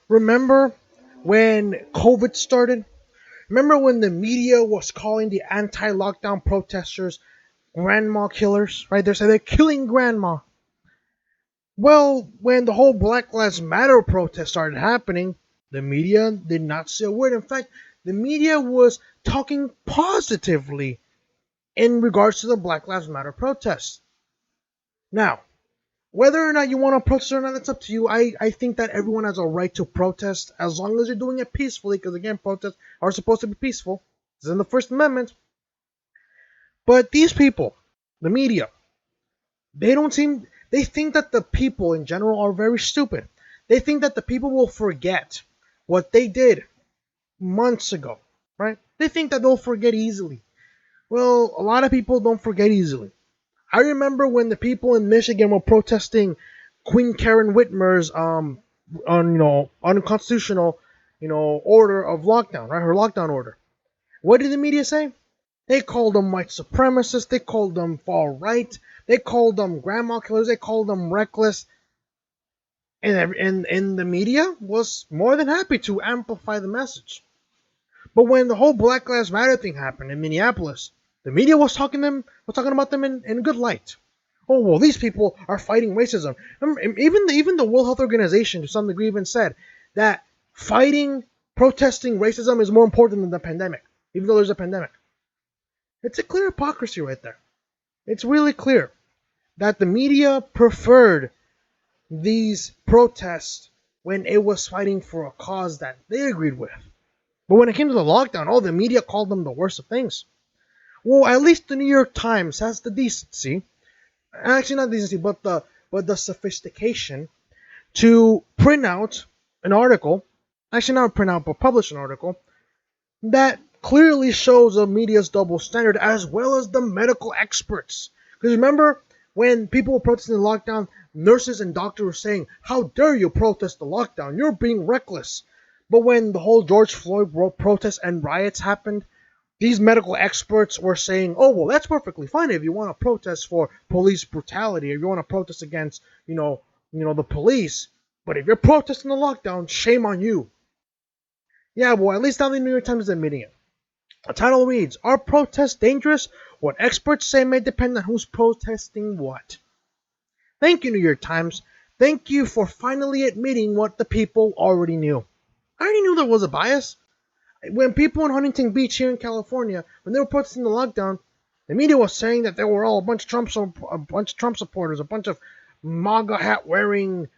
Remember when COVID started? Remember when the media was calling the anti-lockdown protesters grandma killers, right? They said they're killing grandma. Well, when the whole Black Lives Matter protest started happening, the media did not say a word. In fact, the media was talking positively in regards to the Black Lives Matter protests. Now, whether or not you want to protest or not, that's up to you. I think that everyone has a right to protest as long as you're doing it peacefully, because again, protests are supposed to be peaceful. It's in the First Amendment. But these people, the media, they think that the people in general are very stupid. They think that the people will forget what they did months ago, right? They think that they'll forget easily. Well, a lot of people don't forget easily. I remember when the people in Michigan were protesting Queen Karen Whitmer's unconstitutional order of lockdown, right? Her lockdown order. What did the media say? They called them white supremacists. They called them far right. They called them grandma killers. They called them reckless. And the media was more than happy to amplify the message. But when the whole Black Lives Matter thing happened in Minneapolis, the media was talking about them in good light. Oh well, these people are fighting racism. Remember, even the World Health Organization to some degree even said that protesting racism is more important than the pandemic, even though there's a pandemic. It's a clear hypocrisy right there. It's really clear that the media preferred these protests when it was fighting for a cause that they agreed with. But when it came to the lockdown, the media called them the worst of things. Well, at least the New York Times has the decency, actually not decency, but the sophistication to print out an article, actually not print out, but publish an article that clearly shows the media's double standard as well as the medical experts. Because remember when people were protesting the lockdown, nurses and doctors were saying, "How dare you protest the lockdown? You're being reckless." But when the whole George Floyd protests and riots happened, these medical experts were saying, "Oh, well, that's perfectly fine if you want to protest for police brutality, if you want to protest against, the police. But if you're protesting the lockdown, shame on you." Yeah, well, at least now the New York Times is admitting it. The title reads, "Are protests dangerous? What experts say may depend on who's protesting what." Thank you, New York Times. Thank you for finally admitting what the people already knew. I already knew there was a bias. When people in Huntington Beach here in California, when they were protesting the lockdown, the media was saying that they were all a bunch of Trump supporters, a bunch of MAGA hat wearing,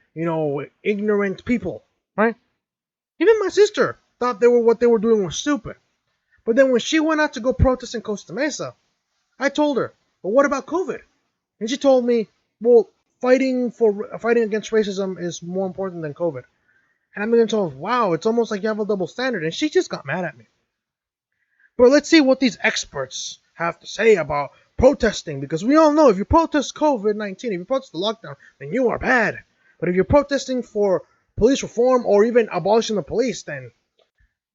ignorant people, right? Even my sister thought what they were doing was stupid. But then when she went out to go protest in Costa Mesa, I told her, "But what about COVID?" And she told me, "Well, fighting against racism is more important than COVID." And I'm going to tell her, "Wow, it's almost like you have a double standard." And she just got mad at me. But let's see what these experts have to say about protesting, because we all know if you protest COVID-19, if you protest the lockdown, then you are bad. But if you're protesting for police reform or even abolishing the police, then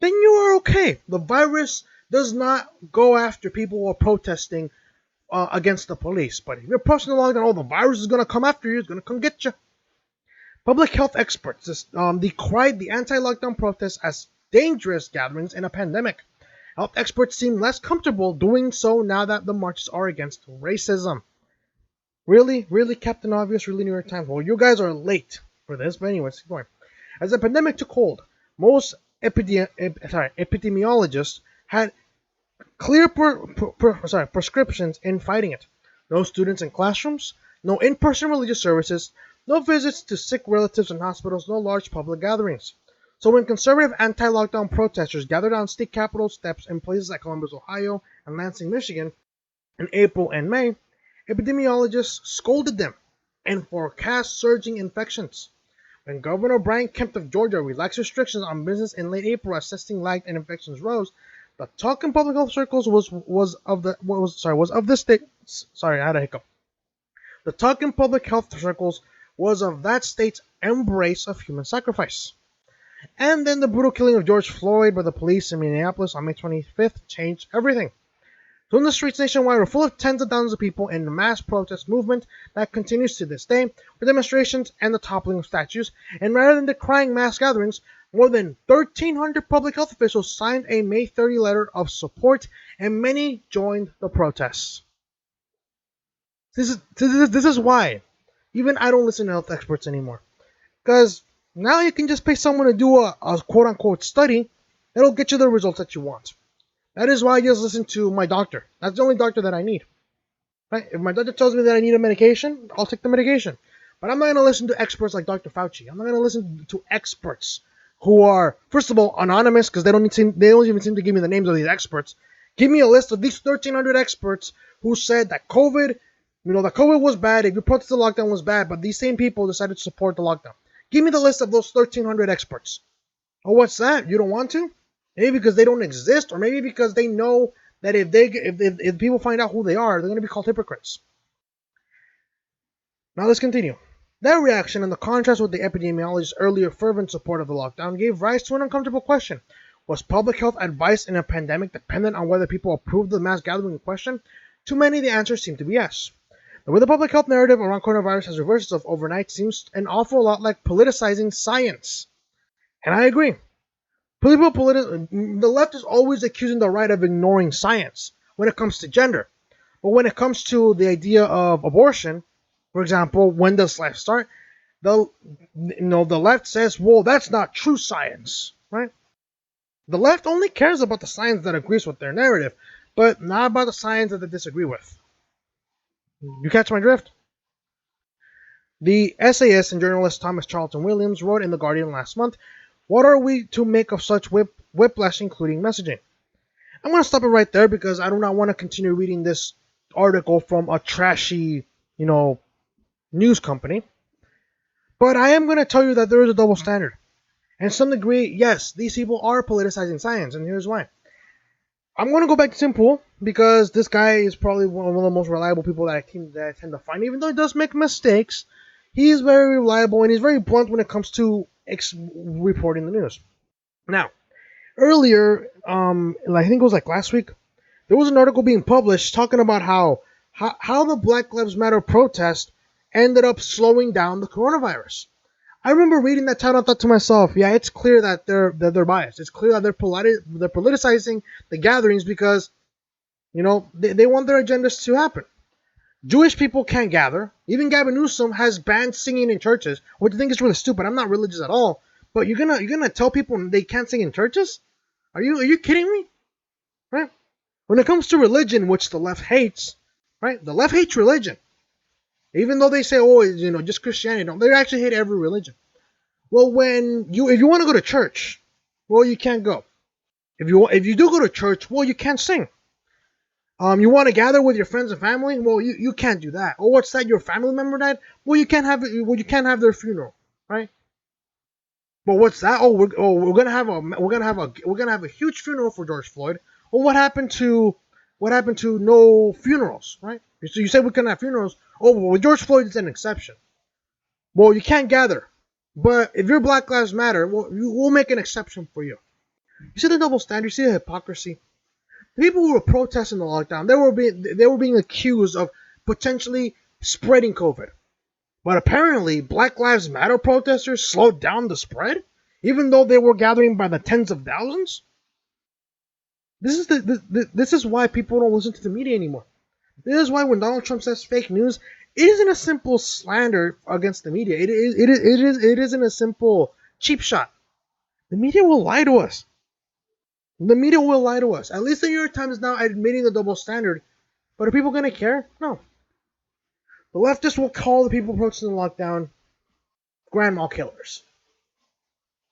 you are okay. The virus does not go after people who are protesting against the police. But if you're protesting the lockdown, the virus is going to come after you. It's going to come get you. Public health experts decried the anti-lockdown protests as dangerous gatherings in a pandemic. Health experts seem less comfortable doing so now that the marches are against racism. Really? Really, Captain Obvious? Really, New York Times? Well, you guys are late for this, but anyways, keep going. As the pandemic took hold, most epidemiologists had clear prescriptions in fighting it. No students in classrooms, no in-person religious services, no visits to sick relatives in hospitals, no large public gatherings. So when conservative anti-lockdown protesters gathered on state capitol steps in places like Columbus, Ohio, and Lansing, Michigan, in April and May, epidemiologists scolded them and forecast surging infections. When Governor Brian Kemp of Georgia relaxed restrictions on business in late April as testing lagged and infections rose, the talk in public health circles was of this state. Sorry, I had a hiccup. The talk in public health circles was of that state's embrace of human sacrifice. And then the brutal killing of George Floyd by the police in Minneapolis on May 25th changed everything. So the streets nationwide were full of tens of thousands of people in the mass protest movement that continues to this day, with demonstrations and the toppling of statues. And rather than decrying mass gatherings, More than 1,300 public health officials signed a May 30 letter of support, and many joined the protests. This is why even I don't listen to health experts anymore. Because now you can just pay someone to do a quote unquote study. It'll get you the results that you want. That is why I just listen to my doctor. That's the only doctor that I need. Right? If my doctor tells me that I need a medication, I'll take the medication. But I'm not going to listen to experts like Dr. Fauci. I'm not going to listen to experts who are, first of all, anonymous because they don't even seem to give me the names of these experts. Give me a list of these 1,300 experts who said that that COVID was bad. If you protest the lockdown was bad, but these same people decided to support the lockdown. Give me the list of those 1,300 experts. Oh, what's that? You don't want to? Maybe because they don't exist, or maybe because they know that if people find out who they are, they're going to be called hypocrites. Now let's continue. That reaction, and the contrast with the epidemiologist's earlier fervent support of the lockdown, gave rise to an uncomfortable question. Was public health advice in a pandemic dependent on whether people approved the mass gathering in question? To many, the answer seemed to be yes. The way the public health narrative around coronavirus has reversed itself overnight seems an awful lot like politicizing science. And I agree. The left is always accusing the right of ignoring science when it comes to gender. But when it comes to the idea of abortion, for example, when does life start? The left says, well, that's not true science, right? The left only cares about the science that agrees with their narrative, but not about the science that they disagree with. You catch my drift? The essayist and journalist Thomas Charlton Williams wrote in The Guardian last month, "What are we to make of such whiplash including messaging?" I'm going to stop it right there because I do not want to continue reading this article from a trashy, news company. But I am going to tell you that there is a double standard. And to some degree, yes, these people are politicizing science, and here's why. I'm going to go back to Tim Pool because this guy is probably one of the most reliable people that I tend to find. Even though he does make mistakes, he's very reliable and he's very blunt when it comes to reporting the news. Now, earlier, I think it was like last week, there was an article being published talking about how the Black Lives Matter protest ended up slowing down the coronavirus. I remember reading that title and thought to myself, yeah, it's clear that they're biased. It's clear that they're politicizing the gatherings because, they want their agendas to happen. Jewish people can't gather. Even Gavin Newsom has banned singing in churches, which I think is really stupid. I'm not religious at all, but you're gonna tell people they can't sing in churches? Are you kidding me? Right? When it comes to religion, which the left hates, right? The left hates religion. Even though they say, just Christianity, they actually hate every religion. Well, if you want to go to church, well, you can't go. If you do go to church, well, you can't sing. You want to gather with your friends and family, well, you can't do that. Oh, what's that? Your family member died? Well, you can't have it. Well, you can't have their funeral, right? But what's that? Oh, we're gonna have a huge funeral for George Floyd. Well, what happened to no funerals, right? So you said we couldn't have funerals. Oh, well, George Floyd is an exception. Well, you can't gather, but if you're Black Lives Matter, we'll make an exception for you. You see the double standard. You see the hypocrisy. The people who were protesting the lockdown, they were being accused of potentially spreading COVID. But apparently, Black Lives Matter protesters slowed down the spread, even though they were gathering by the tens of thousands. This is why people don't listen to the media anymore. This is why when Donald Trump says fake news, it isn't a simple slander against the media. It isn't a simple cheap shot. The media will lie to us. The media will lie to us. At least the New York Times is now admitting the double standard. But are people going to care? No. The leftists will call the people protesting the lockdown grand mal killers.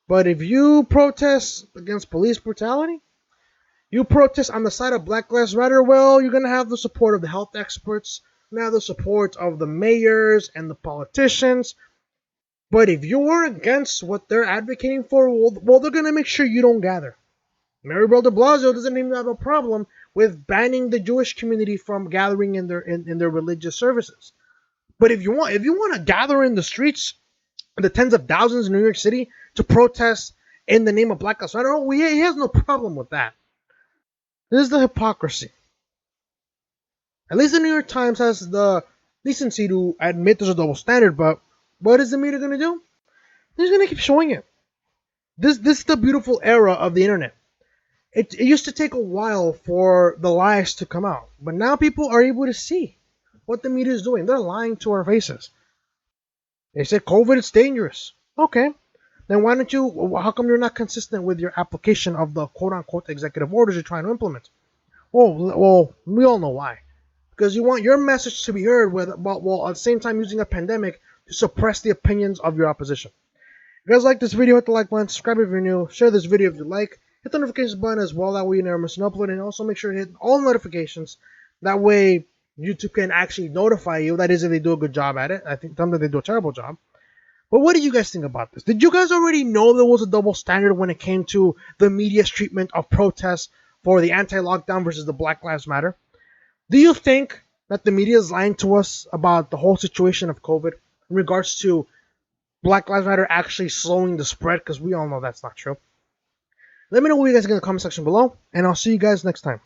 But if you protest against police brutality, you protest on the side of Black Lives Matter, well, you're going to have the support of the health experts, you're going to have the support of the mayors and the politicians. But if you're against what they're advocating for, well, they're going to make sure you don't gather. Mayor de Blasio doesn't even have a problem with banning the Jewish community from gathering in their religious services. But if you want to gather in the streets, the tens of thousands in New York City to protest in the name of Black Lives Matter, he has no problem with that. This is the hypocrisy. At least the New York Times has the decency to admit there's a double standard, but what is the media going to do? They're just going to keep showing it. This is the beautiful era of the internet. It used to take a while for the lies to come out, but now people are able to see what the media is doing. They're lying to our faces. They say COVID is dangerous. Okay, then why don't you? How come you're not consistent with your application of the quote unquote executive orders you're trying to implement? Well, we all know why. Because you want your message to be heard, while at the same time using a pandemic to suppress the opinions of your opposition. If you guys like this video, hit the like button, subscribe if you're new, share this video if you like, hit the notifications button as well, that way you never miss an upload, and also make sure to hit all notifications. That way YouTube can actually notify you. That is, if they do a good job at it. I think sometimes they do a terrible job. But what do you guys think about this? Did you guys already know there was a double standard when it came to the media's treatment of protests for the anti-lockdown versus the Black Lives Matter? Do you think that the media is lying to us about the whole situation of COVID in regards to Black Lives Matter actually slowing the spread? Because we all know that's not true. Let me know what you guys think in the comment section below, and I'll see you guys next time.